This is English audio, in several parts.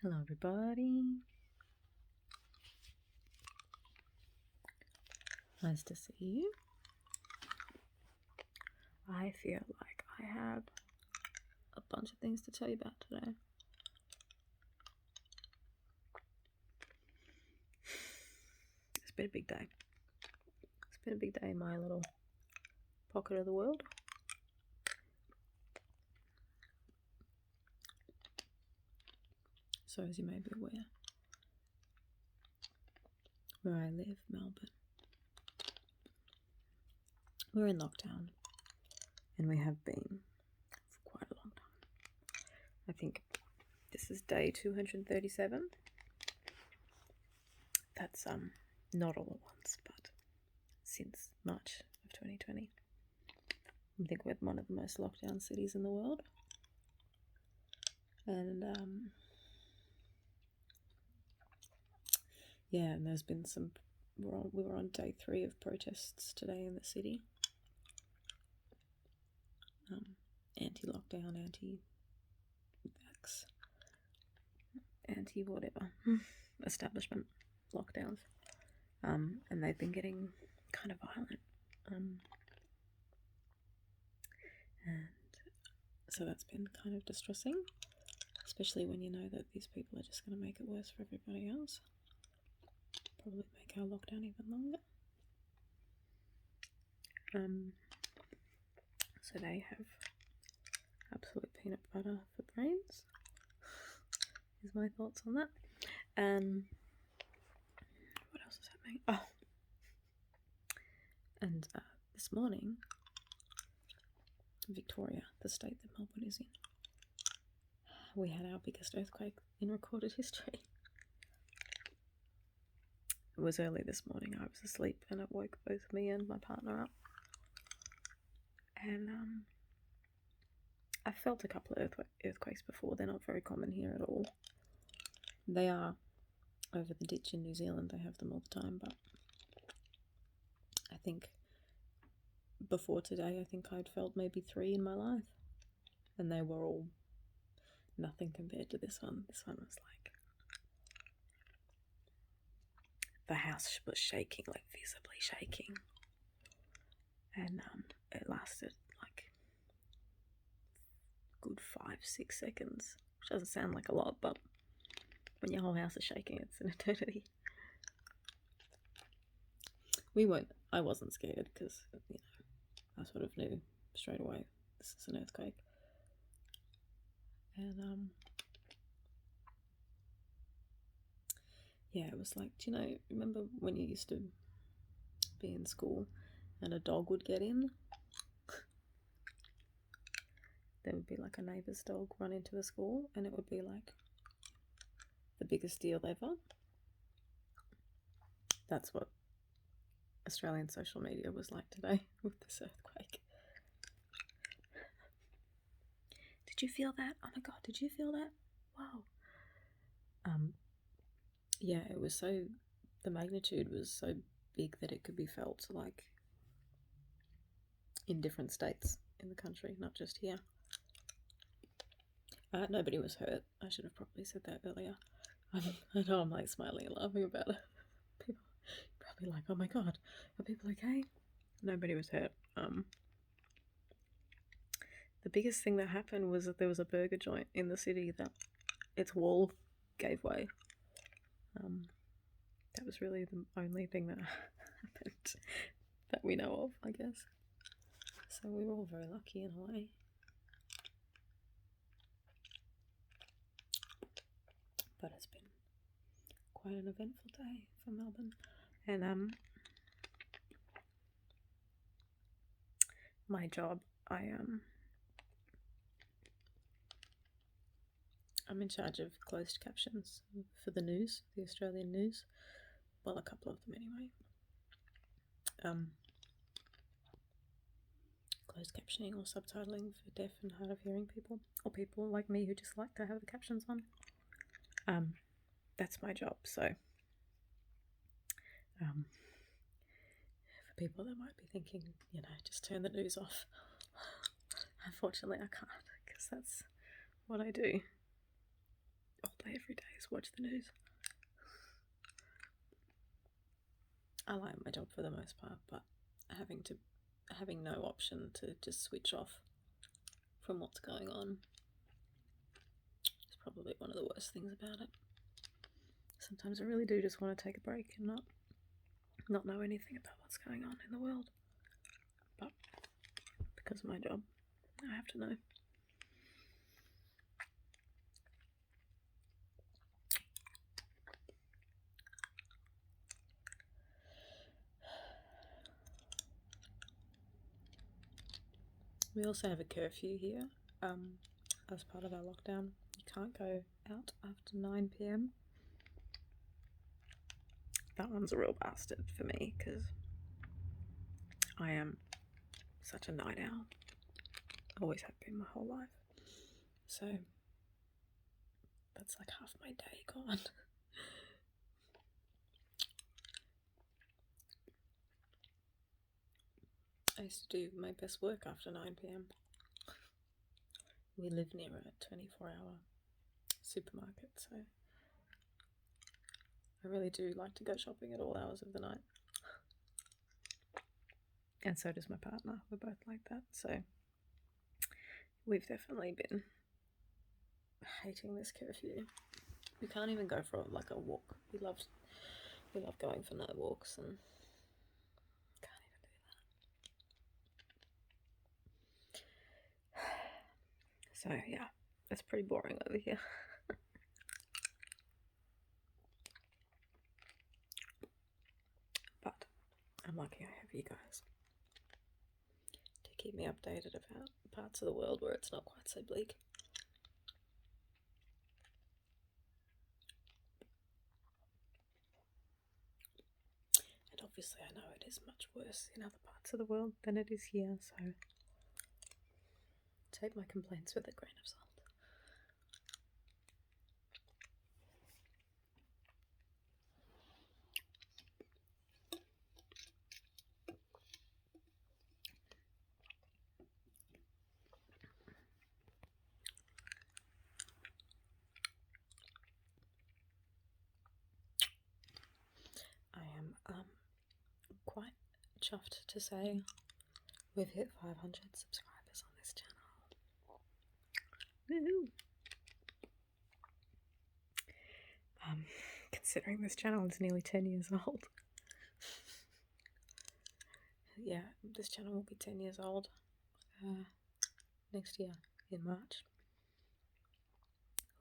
Hello everybody. Nice to see you. I feel like I have a bunch of things to tell you about today. It's been a big day. It's been a big day in my little pocket of the world. So as you may be aware, where I live, Melbourne, we're in lockdown, and we have been for quite a long time. I think this is day 237. That's not all at once, but since March of 2020. I think we're one of the most locked down cities in the world. And yeah, and there's been some, we were on day 3 of protests today in the city. Anti-lockdown, anti-vax, anti-whatever, establishment lockdowns. And they've been getting kind of violent. And so that's been kind of distressing, especially when you know that these people are just going to make it worse for everybody else. Probably make our lockdown even longer. So they have absolute peanut butter for brains. Is my thoughts on that. What else is happening? Oh, and this morning, Victoria, the state that Melbourne is in, we had our biggest earthquake in recorded history. It was early this morning. I was asleep and it woke both me and my partner up. And I've felt a couple of earthquakes before. They're not very common here at all. They are over the ditch in New Zealand. They have them all the time. But I think before today, I think I'd felt maybe 3 in my life. And they were all nothing compared to this one. This one was like, the house was shaking, like visibly shaking. And it lasted like a good 5-6 seconds, which doesn't sound like a lot, but when your whole house is shaking, it's an eternity. I wasn't scared because, I sort of knew straight away this is an earthquake. And yeah, it was like, do you know, remember when you used to be in school and a dog would get in? There would be like a neighbour's dog run into the school and it would be like the biggest deal ever. That's what Australian social media was like today with this earthquake. Did you feel that? Oh my god, did you feel that? Wow. Yeah, it was so, the magnitude was so big that it could be felt like in different states in the country, not just here. Nobody was hurt. I should have probably said that earlier. I know I'm like smiling and laughing about it. People probably like, oh my god, are people okay? Nobody was hurt. The biggest thing that happened was that there was a burger joint in the city that its wall gave way. That was really the only thing that happened that we know of, I guess. So we were all very lucky in a way. But it's been quite an eventful day for Melbourne. And my job, I'm in charge of closed captions for the news, the Australian news. Well, a couple of them anyway. Closed captioning or subtitling for deaf and hard of hearing people, or people like me who just like to have the captions on. That's my job. So for people that might be thinking, just turn the news off. Unfortunately, I can't, because that's what I do all day, every day, just watch the news. I like my job for the most part, but having no option to just switch off from what's going on is probably one of the worst things about it. Sometimes I really do just want to take a break and not know anything about what's going on in the world. But because of my job, I have to know. We also have a curfew here as part of our lockdown. You can't go out after 9 PM. That one's a real bastard for me because I am such a night owl. Always have been my whole life. So that's like half my day gone. I used to do my best work after 9 PM. We live near a 24-hour supermarket, so I really do like to go shopping at all hours of the night. And so does my partner. We're both like that, so we've definitely been hating this curfew. We can't even go for like a walk. We love going for night walks and can't even do that. So yeah, it's pretty boring over here. But I'm lucky I have you guys to keep me updated about parts of the world where it's not quite so bleak. And obviously I know it is much worse in other parts of the world than it is here, so take my complaints with a grain of salt. I am quite chuffed to say we've hit 500 subscribers on this channel. Woohoo! Considering this channel is nearly 10 years old. Yeah, this channel will be 10 years old next year in March,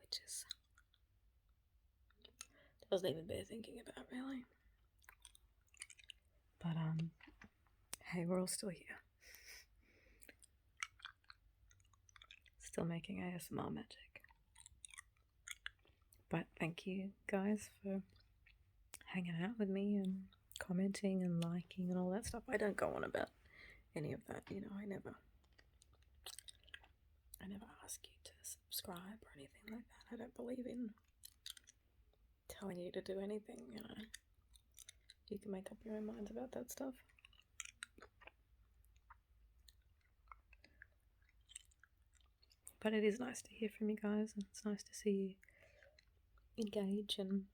which is doesn't even bear thinking about, really. But hey, we're all still here, still making ASMR magic. But thank you guys for hanging out with me and commenting and liking and all that stuff. I don't go on about any of that, you know. I never ask you to subscribe or anything like that. I don't believe in telling you to do anything, you know. You can make up your own minds about that stuff. But it is nice to hear from you guys, and it's nice to see you engage, and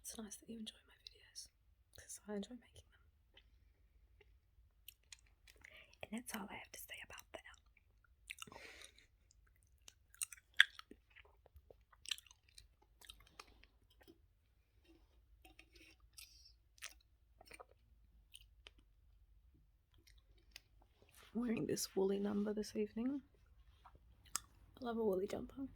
it's nice that you enjoy my videos, because I enjoy making them. And that's all I have to say about that. I'm wearing this woolly number this evening. I love a woolly jumper.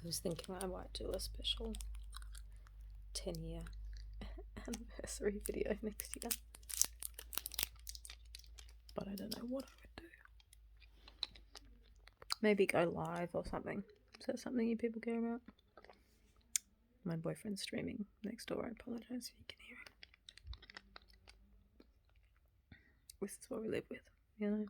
I was thinking I might do a special 10-year anniversary video next year, but I don't know what I would do. Maybe go live or something. Is that something you people care about? My boyfriend's streaming next door. I apologise if you can hear him. This is what we live with, you know.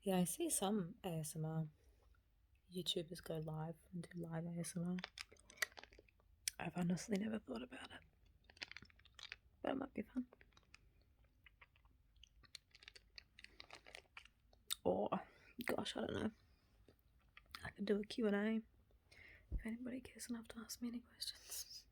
Yeah, I see some ASMR YouTubers go live and do live ASMR. I've honestly never thought about it, but it might be fun. Or, gosh, I don't know. I could do a Q&A if anybody cares enough to ask me any questions.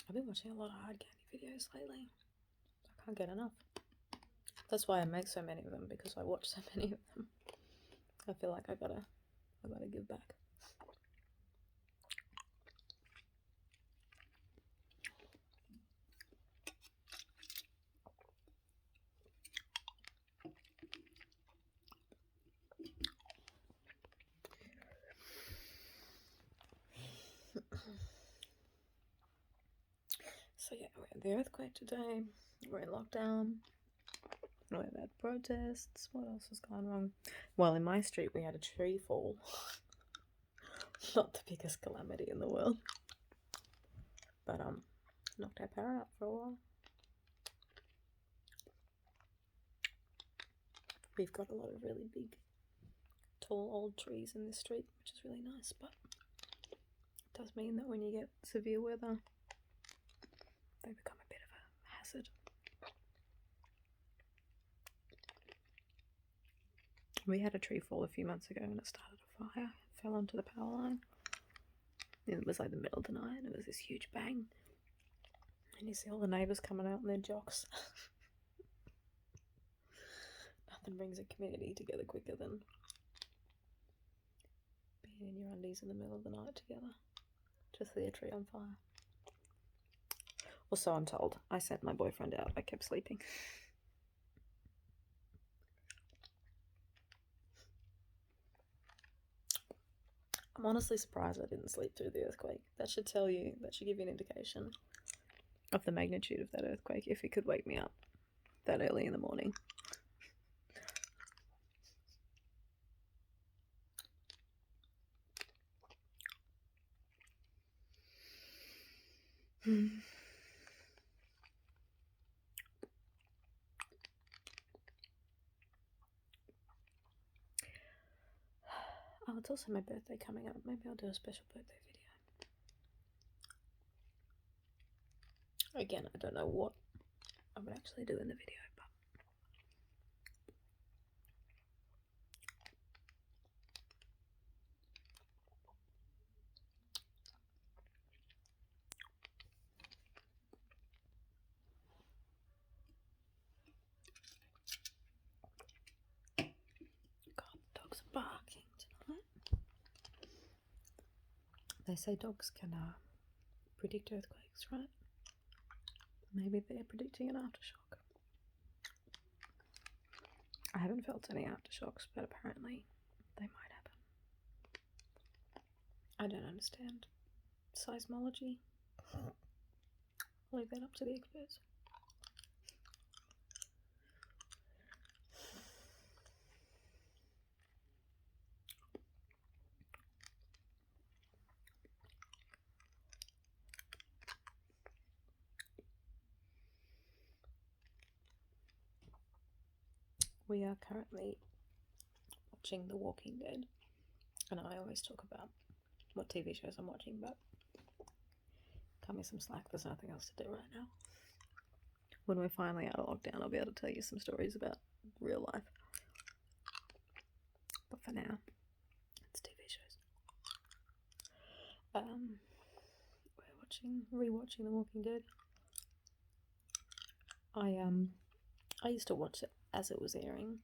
I've been watching a lot of hard candy videos lately. I can't get enough. That's why I make so many of them, because I watch so many of them. I feel like I gotta give back. So yeah, we had the earthquake today. We're in lockdown. We've had protests. What else has gone wrong? Well, in my street we had a tree fall. Not the biggest calamity in the world. But knocked our power out for a while. We've got a lot of really big, tall old trees in this street, which is really nice, but it does mean that when you get severe weather, they become a bit of a hazard. We had a tree fall a few months ago and it started a fire. It fell onto the power line. And it was like the middle of the night and it was this huge bang. And you see all the neighbours coming out in their jocks. Nothing brings a community together quicker than being in your undies in the middle of the night together to see a tree on fire. Or so I'm told. I sent my boyfriend out. I kept sleeping. I'm honestly surprised I didn't sleep through the earthquake. That should give you an indication of the magnitude of that earthquake if it could wake me up that early in the morning. Oh, it's also my birthday coming up. Maybe I'll do a special birthday video. Again, I don't know what I would actually do in the video, but God, the dogs are barking tonight. They say dogs can predict earthquakes, right? Maybe they're predicting an aftershock. I haven't felt any aftershocks, but apparently they might happen. I don't understand seismology. I'll leave that up to the experts. We are currently watching The Walking Dead, and I always talk about what TV shows I'm watching, but cut me some slack, there's nothing else to do right now. When we're finally out of lockdown, I'll be able to tell you some stories about real life. But for now, it's TV shows. We're rewatching The Walking Dead. I used to watch it as it was airing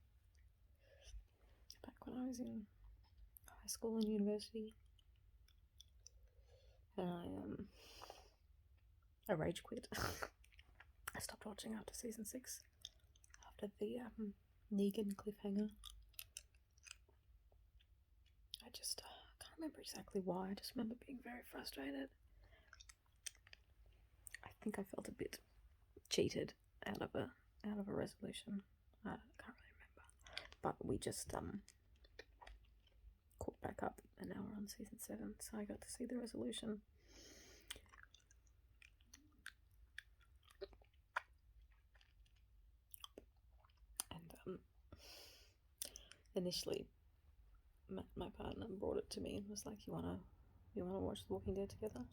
back when I was in high school and university. And I rage quit. I stopped watching after season 6, after the Negan cliffhanger. I just can't remember exactly why. I just remember being very frustrated. I think I felt a bit cheated out of a resolution. I can't really remember. But we just caught back up, and now we're on season 7, so I got to see the resolution. And initially, my partner brought it to me and was like, "You wanna watch The Walking Dead together?"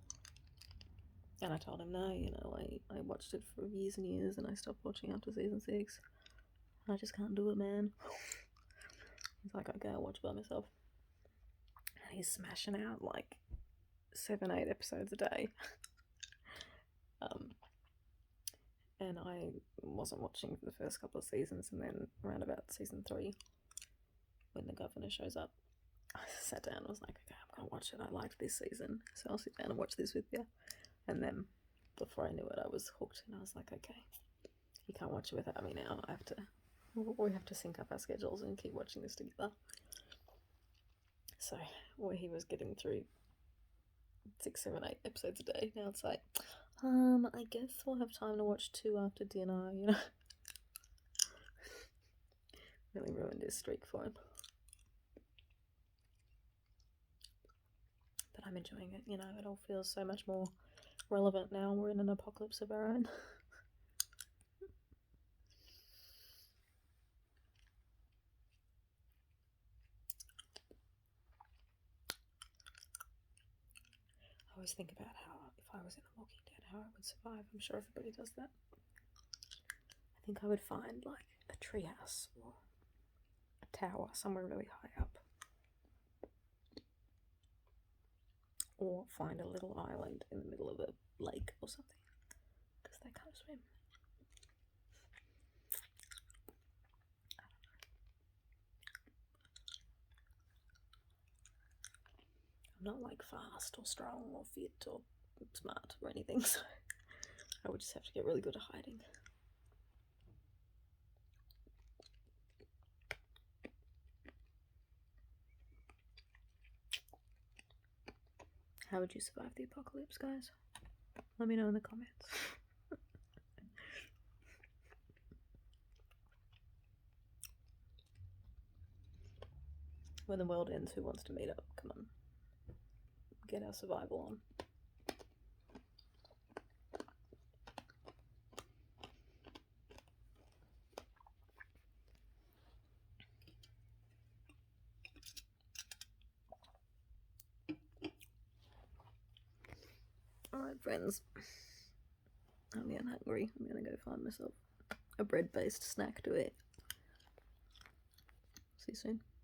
And I told him, "No, I watched it for years and years, and I stopped watching after season 6. I just can't do it, man." He's like, "Okay, I'll watch by myself." And he's smashing out like 7-8 episodes a day. And I wasn't watching for the first couple of seasons, and then around about season 3, when the governor shows up, I sat down and was like, "Okay, I'm gonna watch it. I liked this season, so I'll sit down and watch this with you." And then before I knew it, I was hooked, and I was like, "Okay, you can't watch it without me now. We have to sync up our schedules and keep watching this together." So where he was getting through 6, 7, 8 episodes a day, now it's like, I guess we'll have time to watch 2 after dinner, Really ruined his streak for him. But I'm enjoying it, it all feels so much more relevant now. We're in an apocalypse of our own. I always think about how, if I was in The Walking Dead, how I would survive. I'm sure everybody does that. I think I would find, like, a treehouse or a tower somewhere really high up. Or find a little island in the middle of a lake or something, because they can't swim. I'm not, like, fast or strong or fit or smart or anything, so I would just have to get really good at hiding. How would you survive the apocalypse, guys? Let me know in the comments. When the world ends, who wants to meet up? Come on. Get our survival on. Alright, friends. I'm getting hungry. I'm gonna go find myself a bread-based snack to eat. See you soon.